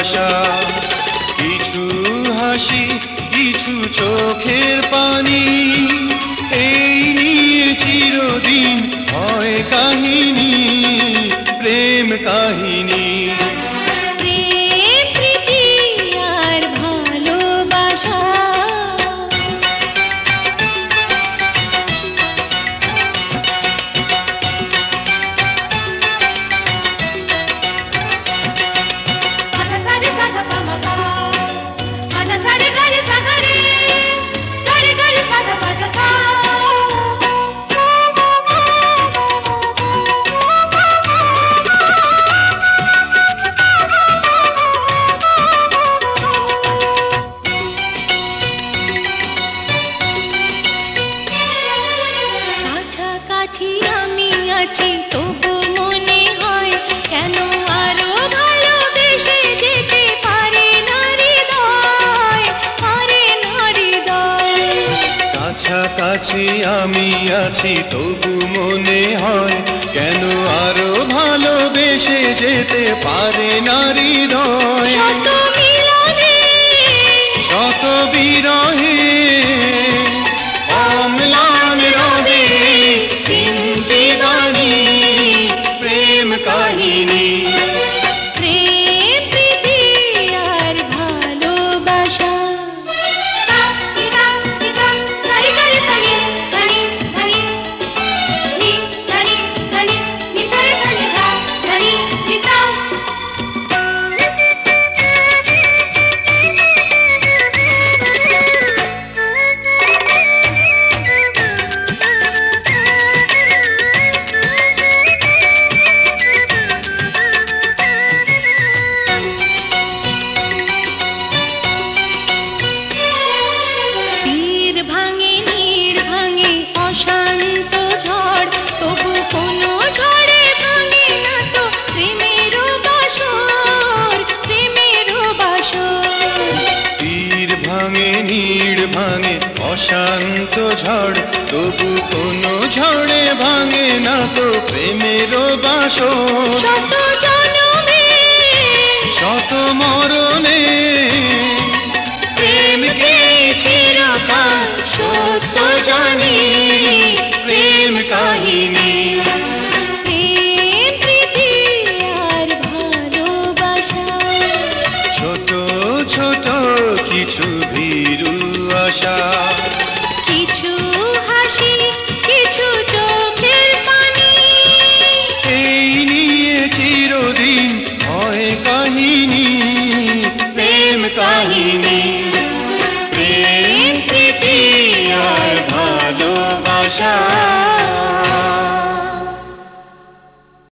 আশা। কিছু হাসি কিছু চোখের পানি, এই নিয়ে চিরদিন হয় কাহিনী, প্রেম কাহিনী। কাছাকাছি আমি আছি তবু মনে হয় কেন আরো ভালোবেসে যেতে পারে না হৃদয়, পারে না হৃদয়। কাছাকাছি আমি আছি তবু মনে হয় কেন আরো ভালোবেসে যেতে পারে না হৃদয়। শত মিলনে শত বিরহে অম্লান রবে তিনটি বাণী, প্রেম কাহিনী। প্রেম প্রীতি আর ভালোবাসা। ভাঙে নীড় ভাঙে অশান্ত ঝড়, তবু কোনো ঝড়ে ভাঙে না তো প্রেমের বাসর, প্রেমের বাসর। তীর ভাঙে নীড় ভাঙে অশান্ত ঝড়, তবু কোনো ঝড়ে ভাঙে না তো প্রেমের বাসর। শত জনমে শত মরণে প্রেমকে চিরকাল সত্য জানি, প্রেম কাহিনী। প্রেম প্রীতি আর ভালোবাসা। ছোট ছোট কিছু ভীরু আশা, কিছু হাসি কিছু চোখের পানি, এই নিয়ে চিরদিন হয় কাহিনী, প্রেম কাহিনী। প্রেম প্রীতি আর ভালোবাসা।